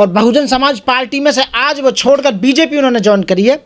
और बहुजन समाज पार्टी में से आज वो छोड़कर बीजेपी उन्होंने ज्वाइन करी है,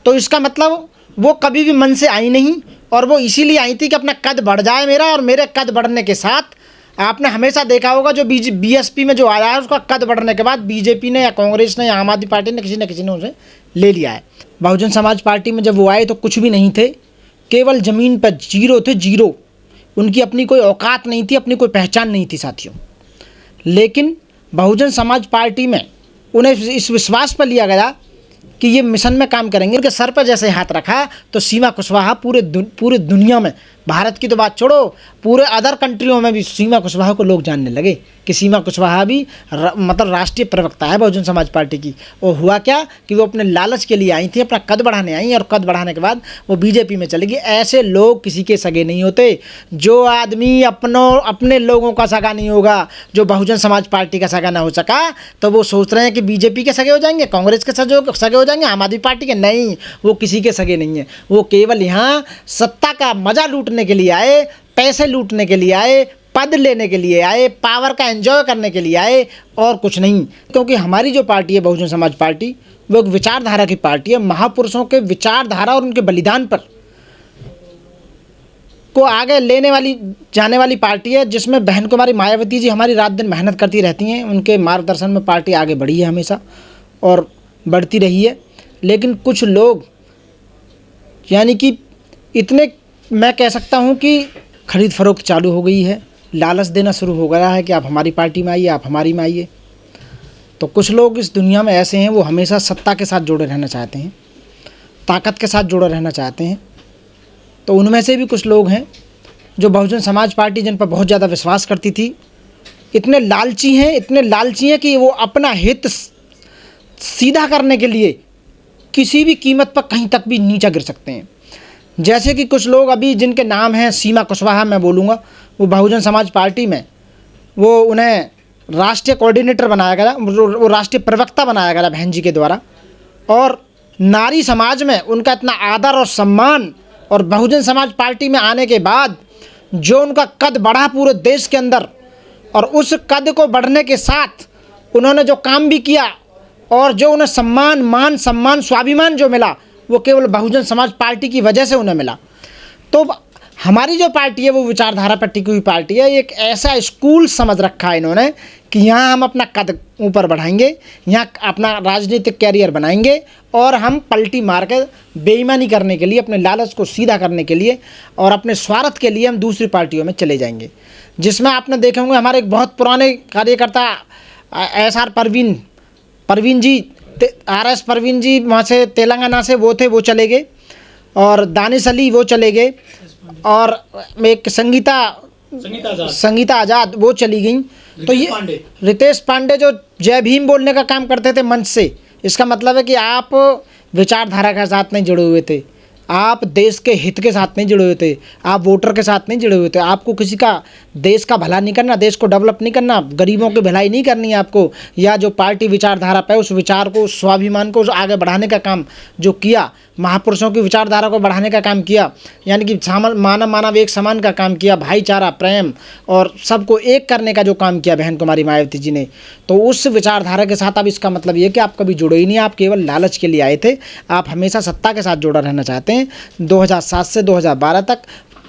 तो इसका मतलब वो कभी भी मन से आई नहीं, और वो इसीलिए आई थी कि अपना कद बढ़ जाए मेरा, और मेरे कद बढ़ने के साथ आपने हमेशा देखा होगा जो बीएसपी में जो आया है उसका कद बढ़ने के बाद बीजेपी ने या कांग्रेस ने या आम आदमी पार्टी ने किसी ने उसे ले लिया है। बहुजन समाज पार्टी में जब वो आए तो कुछ भी नहीं थे, केवल ज़मीन पर जीरो थे, जीरो। उनकी अपनी कोई औकात नहीं थी, अपनी कोई पहचान नहीं थी साथियों। लेकिन बहुजन समाज पार्टी में उन्हें इस विश्वास पर लिया गया कि ये मिशन में काम करेंगे। उनके सर पर जैसे हाथ रखा तो सीमा कुशवाहा पूरे दुनिया में, भारत की तो बात छोड़ो, पूरे अदर कंट्रियों में भी सीमा कुशवाहा को लोग जानने लगे कि सीमा कुशवाहा भी मतलब राष्ट्रीय प्रवक्ता है बहुजन समाज पार्टी की। और हुआ क्या कि वो अपने लालच के लिए आई थी, अपना कद बढ़ाने आई, और कद बढ़ाने के बाद वो बीजेपी में चली गई। ऐसे लोग किसी के सगे नहीं होते। जो आदमी अपने लोगों का सगा नहीं होगा, जो बहुजन समाज पार्टी का सगा ना हो सका, तो वो सोच रहे हैं कि बीजेपी के सगे हो जाएंगे, कांग्रेस के सगे हो जाएंगे, आम आदमी पार्टी के। नहीं, वो किसी के सगे नहीं है। वो केवल यहाँ सत्ता का मजा लूटने के लिए आए, पैसे लूटने के लिए आए, पद लेने के लिए आए, पावर का एंजॉय करने के लिए आए, और कुछ नहीं। क्योंकि हमारी जो पार्टी है बहुजन समाज पार्टी, वो एक विचारधारा की पार्टी है। महापुरुषों के विचारधारा और उनके बलिदान पर को आगे लेने वाली जाने वाली पार्टी है, जिसमें बहन कुमारी मायावती जी हमारी रात दिन मेहनत करती रहती हैं। उनके मार्गदर्शन में पार्टी आगे बढ़ी है हमेशा और बढ़ती रही है। लेकिन कुछ लोग यानी कि इतने, मैं कह सकता हूँ कि खरीद फरोख्त चालू हो गई है, लालच देना शुरू हो गया है कि आप हमारी पार्टी में आइए, आप हमारी में आइए। तो कुछ लोग इस दुनिया में ऐसे हैं, वो हमेशा सत्ता के साथ जुड़े रहना चाहते हैं, ताकत के साथ जुड़े रहना चाहते हैं। तो उनमें से भी कुछ लोग हैं जो बहुजन समाज पार्टी जिन पर बहुत ज़्यादा विश्वास करती थी, इतने लालची हैं कि वो अपना हित सीधा करने के लिए किसी भी कीमत पर कहीं तक भी नीचा गिर सकते हैं। जैसे कि कुछ लोग अभी जिनके नाम हैं, सीमा कुशवाहा मैं बोलूँगा, वो बहुजन समाज पार्टी में वो उन्हें राष्ट्रीय कोऑर्डिनेटर बनाया गया, वो राष्ट्रीय प्रवक्ता बनाया गया बहन जी के द्वारा। और नारी समाज में उनका इतना आदर और सम्मान, और बहुजन समाज पार्टी में आने के बाद जो उनका कद बढ़ा पूरे देश के अंदर, और उस कद को बढ़ने के साथ उन्होंने जो काम भी किया, और जो उन्हें सम्मान, मान सम्मान, स्वाभिमान जो मिला, वो केवल बहुजन समाज पार्टी की वजह से उन्हें मिला। तो हमारी जो पार्टी है वो विचारधारा पर टिकी हुई पार्टी है। एक ऐसा स्कूल समझ रखा है इन्होंने कि यहाँ हम अपना कद ऊपर बढ़ाएंगे, यहाँ अपना राजनीतिक कैरियर बनाएंगे, और हम पलटी मार के बेईमानी करने के लिए, अपने लालच को सीधा करने के लिए और अपने स्वार्थ के लिए हम दूसरी पार्टियों में चले जाएंगे। जिसमें आपने देखे होंगे हमारे एक बहुत पुराने कार्यकर्ता SR परवीन जी, RS परवीन जी वहाँ से तेलंगाना से वो थे, वो चले गए, और दानिश अली वो चले गए, और एक संगीता आज़ाद वो चली गई। तो ये रितेश पांडे जो जय भीम बोलने का काम करते थे मंच से, इसका मतलब है कि आप विचारधारा के साथ नहीं जुड़े हुए थे, आप देश के हित के साथ नहीं जुड़े हुए थे, आप वोटर के साथ नहीं जुड़े हुए थे। आपको किसी का देश का भला नहीं करना, देश को डेवलप नहीं करना, गरीबों की भलाई नहीं करनी है आपको, या जो पार्टी विचारधारा पे उस विचार को, स्वाभिमान को आगे बढ़ाने का काम जो किया, महापुरुषों की विचारधारा को बढ़ाने का काम किया, यानी कि मानव एक समान का काम किया, भाईचारा, प्रेम और सबको एक करने का जो काम किया बहन कुमारी मायावती जी ने, तो उस विचारधारा के साथ अब इसका मतलब ये कि आप कभी जुड़े ही नहीं, आप केवल लालच के लिए आए थे। आप हमेशा सत्ता के साथ जुड़ा रहना चाहते हैं। 2007 से 2012 तक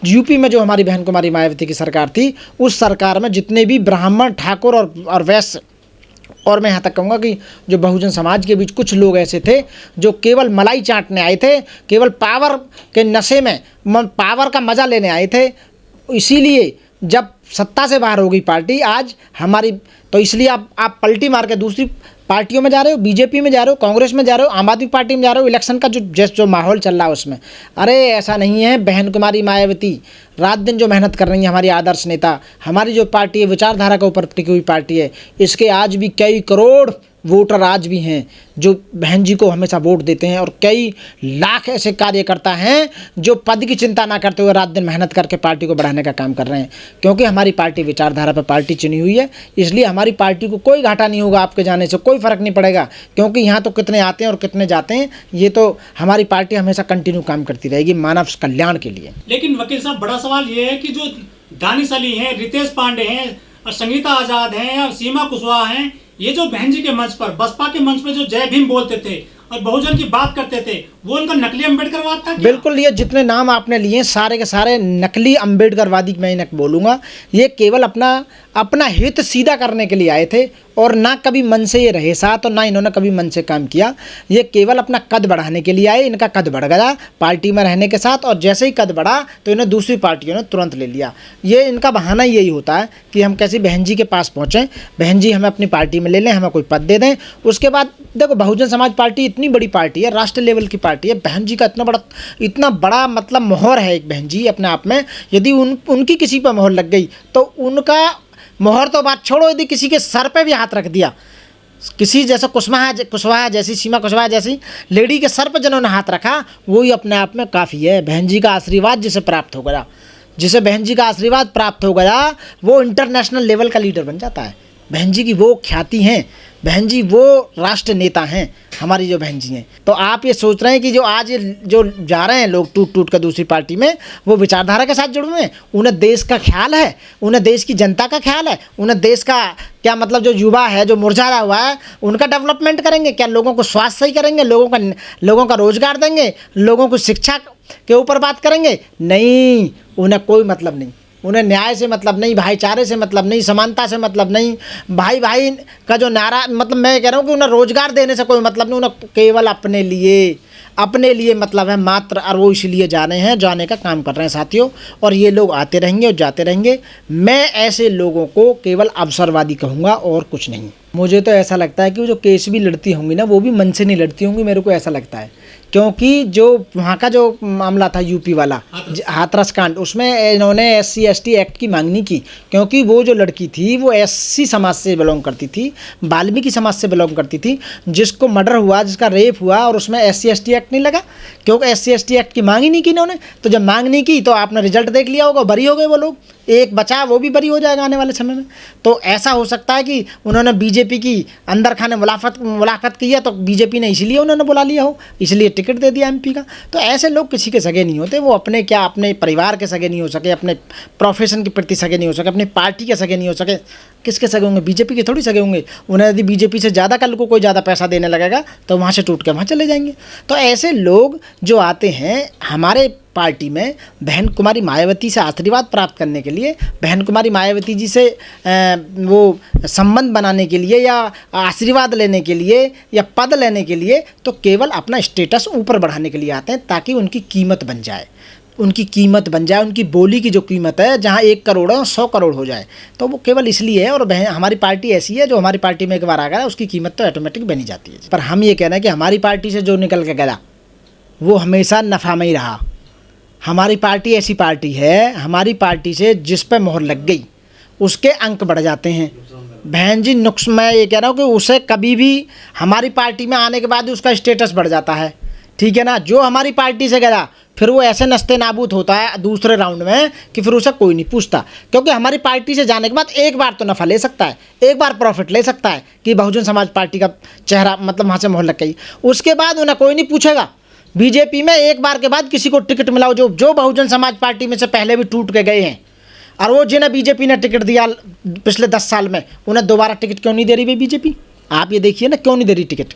यूपी में जो हमारी बहन कुमारी मायावती की सरकार थी, उस सरकार में जितने भी ब्राह्मण, ठाकुर और वैश्य, और मैं यहाँ तक कहूँगा कि जो बहुजन समाज के बीच कुछ लोग ऐसे थे जो केवल मलाई चाटने आए थे, केवल पावर के नशे में पावर का मज़ा लेने आए थे। इसीलिए जब सत्ता से बाहर हो गई पार्टी आज हमारी, तो इसलिए आप पलटी मार के दूसरी पार्टियों में जा रहे हो, बीजेपी में जा रहे हो, कांग्रेस में जा रहे हो, आम आदमी पार्टी में जा रहे हो। इलेक्शन का जो माहौल चल रहा है उसमें, अरे ऐसा नहीं है। बहन कुमारी मायावती रात दिन जो मेहनत कर रही है, हमारी आदर्श नेता, हमारी जो पार्टी है विचारधारा के ऊपर टिकी हुई पार्टी है, इसके आज भी कई करोड़ वोटर आज भी हैं जो बहन जी को हमेशा वोट देते हैं, और कई लाख ऐसे कार्यकर्ता हैं जो पद की चिंता ना करते हुए रात दिन मेहनत करके पार्टी को बढ़ाने का काम कर रहे हैं। क्योंकि हमारी पार्टी विचारधारा पर पार्टी चुनी हुई है, इसलिए हमारी पार्टी को कोई घाटा नहीं होगा, आपके जाने से कोई फ़र्क नहीं पड़ेगा। क्योंकि यहाँ तो कितने आते हैं और कितने जाते हैं, ये तो हमारी पार्टी हमेशा कंटिन्यू काम करती रहेगी मानव कल्याण के लिए। लेकिन वकील साहब, बड़ा सवाल ये है कि जो दानिश अली हैं, रितेश पांडे हैं, और संगीता आज़ाद हैं, और सीमा कुशवाहा हैं, ये जो बहन जी के मंच पर, बसपा के मंच पे जो जय भीम बोलते थे और बहुजन की बात करते थे, वो उनका नकली अम्बेडकरवाद था क्या? बिल्कुल, ये जितने नाम आपने लिए सारे के सारे नकली अम्बेडकरवादी मैं इन्हें बोलूँगा। ये केवल अपना हित सीधा करने के लिए आए थे और ना कभी मन से ये रहे साथ और ना इन्होंने कभी मन से काम किया। ये केवल अपना कद बढ़ाने के लिए आए। इनका कद बढ़ गया पार्टी में रहने के साथ, और जैसे ही कद बढ़ा तो इन्हें दूसरी पार्टियों ने तुरंत ले लिया। ये इनका बहाना यही होता है कि हम कैसे बहन जी के पास पहुँचें, बहन जी हमें अपनी पार्टी में ले लें, हमें कोई पद दे दें। उसके बाद देखो, बहुजन समाज पार्टी इतनी बड़ी पार्टी है, राष्ट्रीय लेवल की पार्टी है। बहन जी का इतना बड़ा मतलब मोहर है एक बहन जी अपने आप में। यदि उनकी किसी पर मोहर लग गई तो उनका मोहर तो बात छोड़ो, यदि किसी के सर पे भी हाथ रख दिया, किसी जैसे कुशवाहा जैसी, सीमा कुशवाहा जैसी लेडी के सर पर जिन्होंने हाथ रखा, वो ही अपने आप में काफ़ी है। बहन जी का आशीर्वाद जिसे प्राप्त हो गया, जिसे बहन जी का आशीर्वाद प्राप्त हो गया, वो इंटरनेशनल लेवल का लीडर बन जाता है। बहन जी की वो ख्याति हैं, बहन जी वो राष्ट्र नेता हैं हमारी जो बहन जी हैं। तो आप ये सोच रहे हैं कि जो आज जो जा रहे हैं लोग टूट कर दूसरी पार्टी में, वो विचारधारा के साथ जुड़े हुए हैं? उन्हें देश का ख्याल है, उन्हें देश की जनता का ख्याल है, उन्हें देश का क्या मतलब जो युवा है, जो मुरझाया हुआ है, उनका डेवलपमेंट करेंगे क्या? लोगों को स्वास्थ्य सही करेंगे, लोगों का रोजगार देंगे, लोगों को शिक्षा के ऊपर बात करेंगे? नहीं, उन्हें कोई मतलब नहीं। उन्हें न्याय से मतलब नहीं, भाईचारे से मतलब नहीं, समानता से मतलब नहीं, भाई भाई का जो नारा, मतलब मैं कह रहा हूँ कि उन्हें रोजगार देने से कोई मतलब नहीं। उन्हें केवल अपने लिए मतलब है मात्र, और वो इसलिए जाने का काम कर रहे हैं साथियों। और ये लोग आते रहेंगे और जाते रहेंगे। मैं ऐसे लोगों को केवल अवसरवादी कहूँगा और कुछ नहीं। मुझे तो ऐसा लगता है कि वो जो केस भी लड़ती होंगी ना, वो भी मन से नहीं लड़ती होंगी, मेरे को ऐसा लगता है। क्योंकि जो वहाँ का जो मामला था यूपी वाला हाथरस कांड, उसमें इन्होंने SC ST एक्ट की मांग नहीं की, क्योंकि वो जो लड़की थी वो SC समाज से बिलोंग करती थी, वाल्मीकि समाज से बिलोंग करती थी, जिसको मर्डर हुआ, जिसका रेप हुआ, और उसमें SC ST एक्ट नहीं लगा, क्योंकि SC ST एक्ट की मांग ही नहीं की इन्होंने। तो जब मांग नहीं की तो आपने रिजल्ट देख लिया होगा, बरी हो गए वो लोग। एक बचा, वो भी बरी हो जाएगा आने वाले समय में। तो ऐसा हो सकता है कि उन्होंने बीजेपी की अंदर खाने मुलाकात की है, तो बीजेपी ने इसलिए उन्होंने बुला लिया हो, इसलिए टिकट दे दिया MP का। तो ऐसे लोग किसी के सगे नहीं होते। वो अपने परिवार के सगे नहीं हो सके, अपने प्रोफेशन के प्रति सगे नहीं हो सके, अपनी पार्टी के सगे नहीं हो सके। किसके सगे होंगे? बीजेपी के थोड़ी सगे होंगे। उन्हें यदि बीजेपी से ज़्यादा कल को कोई ज़्यादा पैसा देने लगेगा तो वहाँ से टूट के वहाँ चले जाएंगे। तो ऐसे लोग जो आते हैं हमारे पार्टी में बहन कुमारी मायावती से आशीर्वाद प्राप्त करने के लिए, बहन कुमारी मायावती जी से वो संबंध बनाने के लिए, या आशीर्वाद लेने के लिए, या पद लेने के लिए, तो केवल अपना स्टेटस ऊपर बढ़ाने के लिए आते हैं, ताकि उनकी कीमत बन जाए, उनकी बोली की जो कीमत है, जहाँ 1 करोड़ है 100 करोड़ हो जाए। तो वो केवल इसलिए है। और बहन हमारी पार्टी ऐसी है, जो हमारी पार्टी में एक बार आ गया उसकी कीमत तो ऑटोमेटिक बनी जाती है। पर हम ये कह रहे हैं कि हमारी पार्टी से जो निकल के गया वो हमेशा नफ़ा में ही रहा। हमारी पार्टी ऐसी पार्टी है, हमारी पार्टी से जिस पर मोहर लग गई उसके अंक बढ़ जाते हैं। बहन जी मैं ये कह रहा हूँ कि उसे कभी भी हमारी पार्टी में आने के बाद उसका स्टेटस बढ़ जाता है, ठीक है ना। जो हमारी पार्टी से गया फिर वो ऐसे नस्ते नाबूद होता है दूसरे राउंड में कि फिर उसे कोई नहीं पूछता, क्योंकि हमारी पार्टी से जाने के बाद एक बार तो नफ़ा ले सकता है, एक बार प्रॉफिट ले सकता है कि बहुजन समाज पार्टी का चेहरा मतलब वहाँ से मोहर लग गई। उसके बाद उन्हें कोई नहीं पूछेगा। बीजेपी में एक बार के बाद किसी को टिकट मिलाओ, जो बहुजन समाज पार्टी में से पहले भी टूट के गए हैं, और वो जिन्हें बीजेपी ने टिकट दिया पिछले 10 साल में, उन्हें दोबारा टिकट क्यों नहीं दे रही भाई बीजेपी? आप ये देखिए ना, क्यों नहीं दे रही टिकट?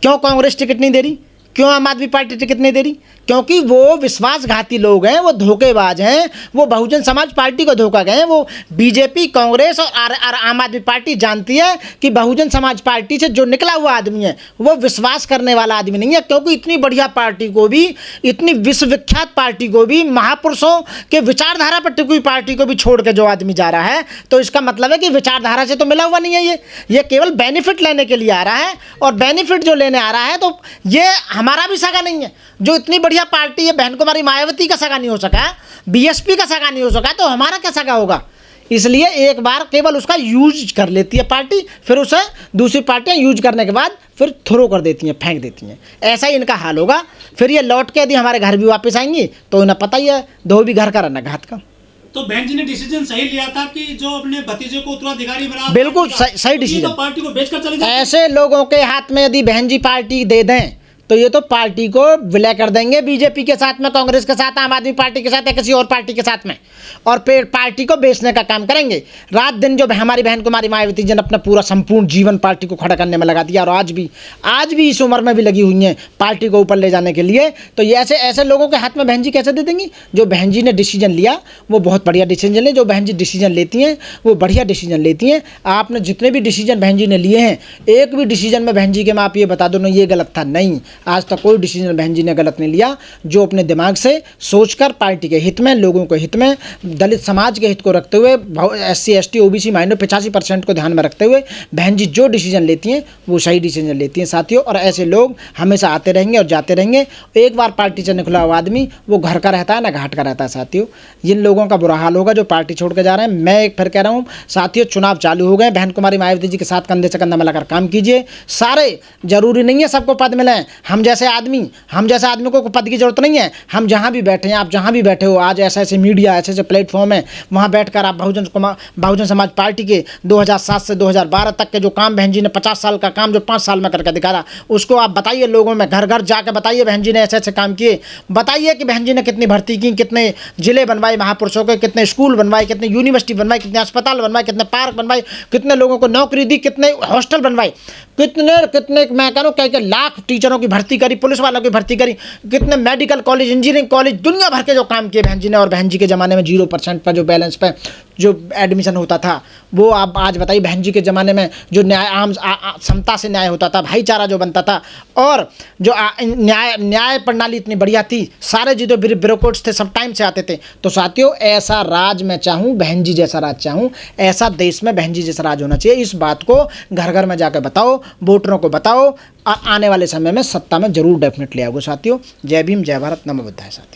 क्यों कांग्रेस टिकट नहीं दे रही? क्यों आम आदमी पार्टी टिकट नहीं दे रही? क्योंकि वो विश्वासघाती लोग हैं, वो धोखेबाज हैं, वो बहुजन समाज पार्टी को धोखा गए हैं। वो बीजेपी, कांग्रेस और आम आदमी पार्टी जानती है कि बहुजन समाज पार्टी से जो निकला हुआ आदमी है वो विश्वास करने वाला आदमी नहीं है। क्योंकि इतनी बढ़िया पार्टी को भी, इतनी विश्वविख्यात पार्टी को भी, महापुरुषों के विचारधारा पर टिकी हुई पार्टी को भी छोड़ के जो आदमी जा रहा है, तो इसका मतलब है कि विचारधारा से तो मिला हुआ नहीं है। ये केवल बेनिफिट लेने के लिए आ रहा है, और बेनिफिट जो लेने आ रहा है तो ये हमारा भी सगा नहीं है। जो इतनी बढ़िया पार्टी है, बहन कुमारी मायावती का सगा नहीं हो सका, BSP का सगा नहीं हो सका, तो हमारा क्या सगा होगा? इसलिए एक बार केवल उसका यूज कर लेती है पार्टी, फिर उसे दूसरी पार्टियां यूज करने के बाद फिर थ्रो कर देती हैं, फेंक देती हैं। ऐसा ही इनका हाल होगा। फिर ये लौट के यदि हमारे घर भी वापस आएंगी तो इन्हें पता ही है, धोबी घर का रहना घात का। तो बहन जी ने डिसीजन सही लिया था कि जो अपने भतीजे को उत्तराधिकारी बना, बिल्कुल सही डिसीजन। तो पार्टी को बेचकर चले जाए। ऐसे लोगों के हाथ में यदि बहन जी पार्टी दे दें तो ये तो पार्टी को विलय कर देंगे बीजेपी के साथ में, कांग्रेस के साथ, आम आदमी पार्टी के साथ या किसी और पार्टी के साथ में, और फिर पार्टी को बेचने का काम करेंगे। रात दिन जो हमारी बहन कुमारी मायावती जी ने अपना पूरा संपूर्ण जीवन पार्टी को खड़ा करने में लगा दिया, और आज भी इस उम्र में भी लगी हुई हैं पार्टी को ऊपर ले जाने के लिए। तो ये ऐसे लोगों के हाथ में बहन जी कैसे दे देंगी? जो बहन जी ने डिसीजन लिया वो बहुत बढ़िया डिसीजन ले, जो बहन जी डिसीजन लेती हैं वो बढ़िया डिसीजन लेती हैं। आपने जितने भी डिसीजन बहन जी ने लिए हैं, एक भी डिसीजन में बहन जी के आप ये बता दो ना ये गलत था, नहीं, आज तक कोई डिसीजन बहन जी ने गलत नहीं लिया। जो अपने दिमाग से सोचकर पार्टी के हित में, लोगों के हित में, दलित समाज के हित को रखते हुए, SC ST OBC माइनॉरिटी 85% को ध्यान में रखते हुए बहन जी जो डिसीजन लेती हैं वो सही डिसीजन लेती हैं साथियों। और ऐसे लोग हमेशा आते रहेंगे और जाते रहेंगे। एक बार पार्टी से निकला हुआ आदमी वो घर का रहता है ना घाट का रहता है साथियों। जिन लोगों का बुरा हाल होगा जो पार्टी छोड़ के जा रहे हैं। मैं एक फिर कह रहा हूँ साथियों, चुनाव चालू हो गए, बहन कुमारी मायावती जी के साथ कंधे से कंधा मिलाकर काम कीजिए। सारे जरूरी नहीं है सबको पद मिले, हम जैसे आदमी को पद की जरूरत नहीं है। हम जहाँ भी बैठे हैं, आप जहाँ भी बैठे हो, आज ऐसे मीडिया, ऐसे प्लेटफॉर्म है, वहाँ बैठकर आप बहुजन समाज पार्टी के 2007 से 2012 तक के जो काम बहन जी ने 50 साल का काम जो 5 साल में करके दिखाया, उसको आप बताइए लोगों में, घर घर जाकर बताइए बहन जी ने ऐसे ऐसे काम किए। बताइए कि बहन जी ने कितनी भर्ती की, कितने जिले बनवाए महापुरुषों के, कितने स्कूल बनवाए, कितने यूनिवर्सिटी बनवाई, कितने अस्पताल बनवाए, कितने पार्क बनवाए, कितने लोगों को नौकरी दी, कितने हॉस्टल बनवाए, कितने मैं कह रहा हूँ कई लाख टीचरों की भर्ती करी, पुलिस वालों की भर्ती करी, कितने मेडिकल कॉलेज, इंजीनियरिंग कॉलेज, दुनिया भर के जो काम किए बहन जी ने। और बहन जी के ज़माने में 0% पर जो बैलेंस पे जो एडमिशन होता था, वो आप आज बताइए बहन जी के ज़माने में जो न्याय समता से न्याय होता था, भाईचारा जो बनता था, और जो न्याय प्रणाली इतनी बढ़िया थी, सारे जो ब्यूरोक्रेट्स थे सब टाइम से आते थे। तो साथियों, ऐसा राज मैं चाहूँ, बहन जी जैसा राज चाहूँ, ऐसा देश में बहन जी जैसा राज होना चाहिए। इस बात को घर घर में जाकर बताओ, वोटरों को बताओ, और आने वाले समय में सत्ता में जरूर डेफिनेटली आओगे साथियों। जय भीम, जय भारत, नमो बुद्धाय साथियों।